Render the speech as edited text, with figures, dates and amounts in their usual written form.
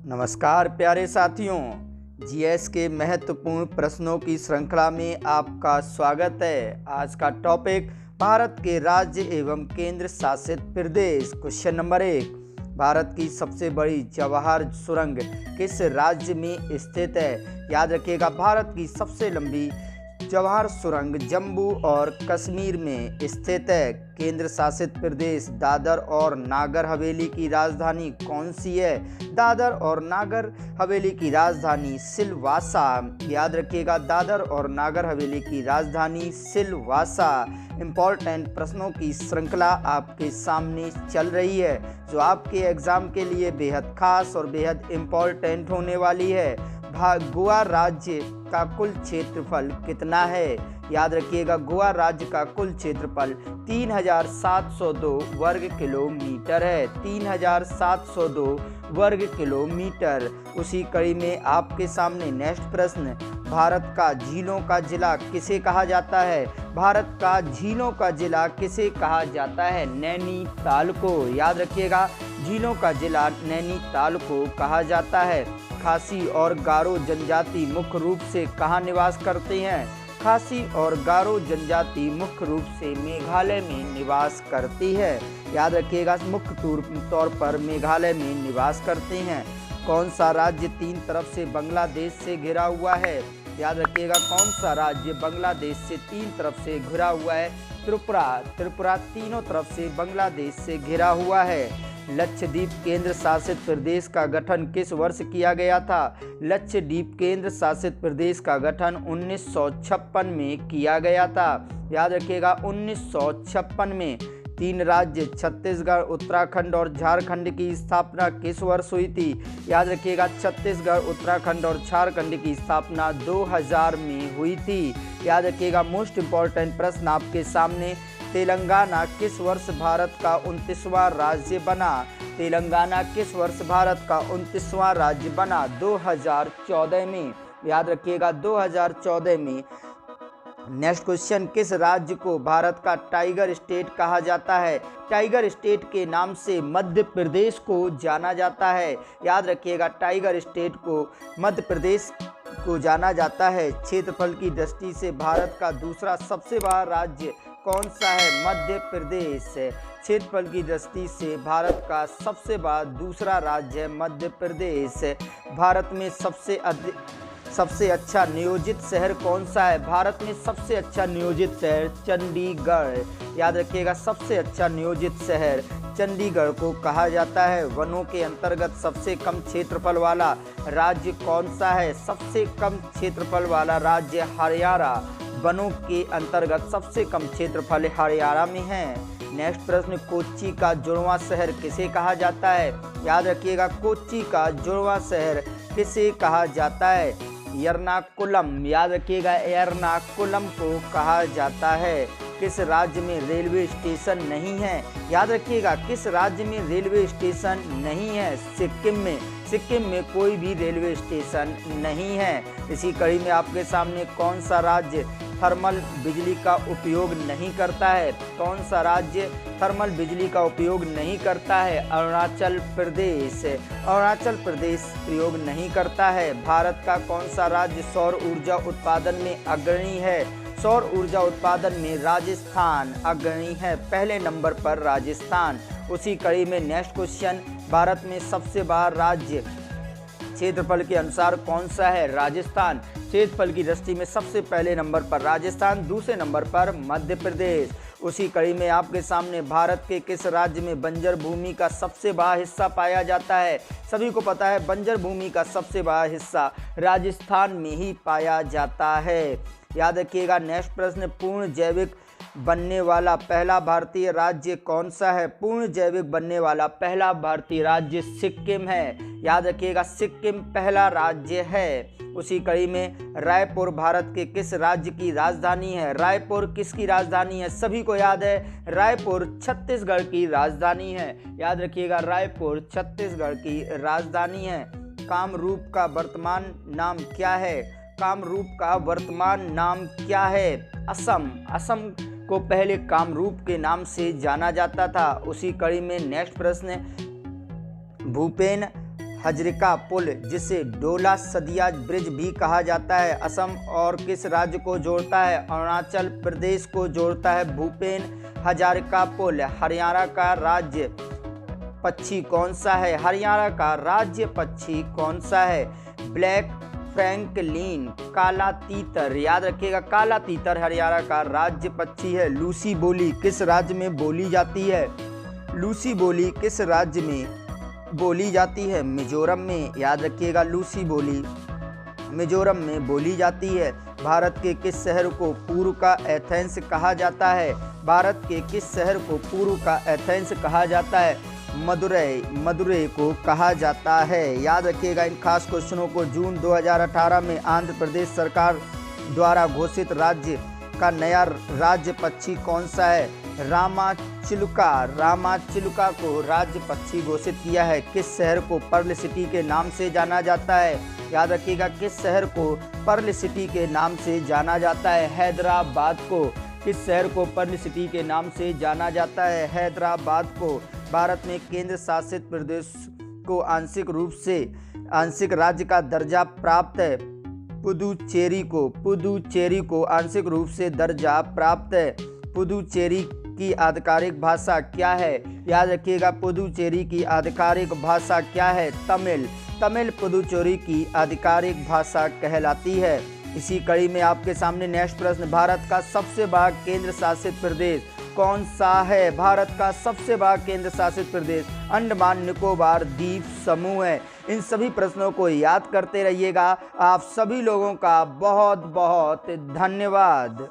नमस्कार प्यारे साथियों, जीएस के महत्वपूर्ण प्रश्नों की श्रृंखला में आपका स्वागत है। आज का टॉपिक भारत के राज्य एवं केंद्र शासित प्रदेश। क्वेश्चन नंबर 1, भारत की सबसे बड़ी जवाहर सुरंग किस राज्य में स्थित है? याद रखिएगा, भारत की सबसे लंबी जवाहर सुरंग जम्मू और कश्मीर में स्थित है। केंद्र शासित प्रदेश दादर और नागर हवेली की राजधानी कौन सी है? दादर और नागर हवेली की राजधानी सिलवासा। याद रखिएगा, दादर और नागर हवेली की राजधानी सिलवासा। इम्पोर्टेंट प्रश्नों की श्रृंखला आपके सामने चल रही है, जो आपके एग्जाम के लिए बेहद खास और बेहद इम्पोर्टेंट होने वाली है। गोवा राज्य का कुल क्षेत्रफल कितना है? याद रखिएगा, गोवा राज्य का कुल क्षेत्रफल 3702 वर्ग किलोमीटर है। 3702 वर्ग किलोमीटर। उसी कड़ी में आपके सामने नेक्स्ट प्रश्न, भारत का झीलों का जिला किसे कहा जाता है? भारत का झीलों का जिला किसे कहा जाता है? नैनीताल को। याद रखिएगा, झीलों का जिला नैनीताल को कहा जाता है। खासी और गारो जनजाति मुख्य रूप से कहाँ निवास करते हैं? खासी और गारो जनजाति मुख्य रूप से मेघालय में निवास करती है। याद रखिएगा, मुख्य तौर पर मेघालय में निवास करते हैं। कौन सा राज्य तीन तरफ से बांग्लादेश से घिरा हुआ है? याद रखिएगा, कौन सा राज्य बांग्लादेश से तीन तरफ से घिरा हुआ है? त्रिपुरा। त्रिपुरा तीनों तरफ से बांग्लादेश से घिरा हुआ है। लक्षद्वीप केंद्र शासित प्रदेश का गठन किस वर्ष किया गया था? लक्षद्वीप केंद्र शासित प्रदेश का गठन 1956 में किया गया था। याद रखिएगा, 1956 में। तीन राज्य छत्तीसगढ़, उत्तराखंड और झारखंड की स्थापना किस वर्ष हुई थी? याद रखिएगा, छत्तीसगढ़, उत्तराखंड और झारखंड की स्थापना 2000 में हुई थी। याद रखिएगा, मोस्ट इम्पॉर्टेंट प्रश्न आपके सामने, तेलंगाना किस वर्ष भारत का 29वां राज्य बना? तेलंगाना किस वर्ष भारत का 29वां राज्य बना? 2014 में। याद रखिएगा, 2014 में। नेक्स्ट क्वेश्चन, किस राज्य को भारत का टाइगर स्टेट कहा जाता है? टाइगर स्टेट के नाम से मध्य प्रदेश को जाना जाता है। याद रखिएगा, टाइगर स्टेट को मध्य प्रदेश को जाना जाता है। क्षेत्रफल की दृष्टि से भारत का दूसरा सबसे बड़ा राज्य कौन सा है? मध्य प्रदेश। क्षेत्रफल की दृष्टि से भारत का सबसे बड़ा दूसरा राज्य है मध्य प्रदेश। भारत में सबसे अच्छा नियोजित शहर कौन सा है? भारत में सबसे अच्छा नियोजित शहर चंडीगढ़। याद रखिएगा, सबसे अच्छा नियोजित शहर चंडीगढ़ को कहा जाता है। वनों के अंतर्गत सबसे कम क्षेत्रफल वाला राज्य कौन सा है? सबसे कम क्षेत्रफल वाला राज्य हरियाणा। वनों के अंतर्गत सबसे कम क्षेत्रफल हरियाणा में है। नेक्स्ट प्रश्न, कोच्चि का जुड़वां शहर किसे कहा जाता है? याद रखिएगा, कोच्चि का जुड़वां शहर किसे कहा जाता है? एर्नाकुलम। याद रखिएगा, एर्नाकुलम को कहा जाता है। किस राज्य में रेलवे स्टेशन नहीं है? याद रखिएगा, किस राज्य में रेलवे स्टेशन नहीं है? सिक्किम में। सिक्किम में कोई भी रेलवे स्टेशन नहीं है। इसी कड़ी में आपके सामने कौन सा राज्य थर्मल बिजली का उपयोग नहीं करता है? कौन सा राज्य थर्मल बिजली का उपयोग नहीं करता है? अरुणाचल प्रदेश। अरुणाचल प्रदेश प्रयोग नहीं करता है। भारत का कौन सा राज्य सौर ऊर्जा उत्पादन में अग्रणी है? सौर ऊर्जा उत्पादन में राजस्थान अग्रणी है, पहले नंबर पर राजस्थान। उसी कड़ी में नेक्स्ट क्वेश्चन, भारत में सबसे बड़ा राज्य क्षेत्रफल के अनुसार कौन सा है? राजस्थान। क्षेत्रफल की दृष्टि में सबसे पहले नंबर पर राजस्थान, दूसरे नंबर पर मध्य प्रदेश। उसी कड़ी में आपके सामने, भारत के किस राज्य में बंजर भूमि का सबसे बड़ा हिस्सा पाया जाता है? सभी को पता है, बंजर भूमि का सबसे बड़ा हिस्सा राजस्थान में ही पाया जाता है। याद रखिएगा, नेक्स्ट प्रश्न, पूर्ण जैविक बनने वाला पहला भारतीय राज्य कौन सा है? पूर्ण जैविक बनने वाला पहला भारतीय राज्य सिक्किम है। याद रखिएगा, सिक्किम पहला राज्य है। उसी कड़ी में, रायपुर भारत के किस राज्य की राजधानी है? रायपुर किसकी राजधानी है? सभी को याद है, रायपुर छत्तीसगढ़ की राजधानी है। याद रखिएगा, रायपुर छत्तीसगढ़ की राजधानी है। कामरूप का वर्तमान नाम क्या है? कामरूप का वर्तमान नाम क्या है? असम। असम को पहले कामरूप के नाम से जाना जाता था। उसी कड़ी में नेक्स्ट प्रश्न, भूपेन हजरिका पुल जिसे डोला सदिया ब्रिज भी कहा जाता है, असम और किस राज्य को जोड़ता है? अरुणाचल प्रदेश को जोड़ता है। भूपेन हजारिका पुल हरियाणा का राज्य पक्षी कौन सा है? हरियाणा का राज्य पक्षी कौन सा है? ब्लैक फ्रैंकलिन काला तीतर, याद रखिएगा काला तीतर हरियाणा का राज्य पक्षी है। लूसी बोली किस राज्य में बोली जाती है? लूसी बोली किस राज्य में बोली जाती है? मिजोरम में, याद रखिएगा लूसी बोली मिजोरम में बोली जाती है। भारत के किस शहर को पूर्व का एथेंस कहा जाता है? भारत के किस शहर को पूर्व का एथेंस कहा जाता है? मदुरै को कहा जाता है। याद रखिएगा इन खास क्वेश्चनों को। जून 2018 में आंध्र प्रदेश सरकार द्वारा घोषित राज्य का नया राज्य पक्षी कौन सा है? रामाचिलुका को राज्य पक्षी घोषित किया है। किस शहर को पर्ल सिटी के नाम से जाना जाता है? याद रखिएगा किस शहर को पर्ल सिटी के नाम से जाना जाता है? हैदराबाद को। किस शहर को पर्ल सिटी के नाम से जाना जाता है? हैदराबाद को। भारत में केंद्र शासित प्रदेश को आंशिक राज्य का दर्जा प्राप्त है। पुदुचेरी को आंशिक रूप से दर्जा प्राप्त है। पुदुचेरी की आधिकारिक भाषा क्या है? याद रखिएगा पुदुचेरी की आधिकारिक भाषा क्या है? तमिल पुदुचेरी की आधिकारिक भाषा कहलाती है। इसी कड़ी में आपके सामने नेक्स्ट प्रश्न, भारत का सबसे बड़ा केंद्र शासित प्रदेश कौन सा है? भारत का सबसे बड़ा केंद्र शासित प्रदेश अंडमान निकोबार द्वीप समूह है। इन सभी प्रश्नों को याद करते रहिएगा। आप सभी लोगों का बहुत बहुत धन्यवाद।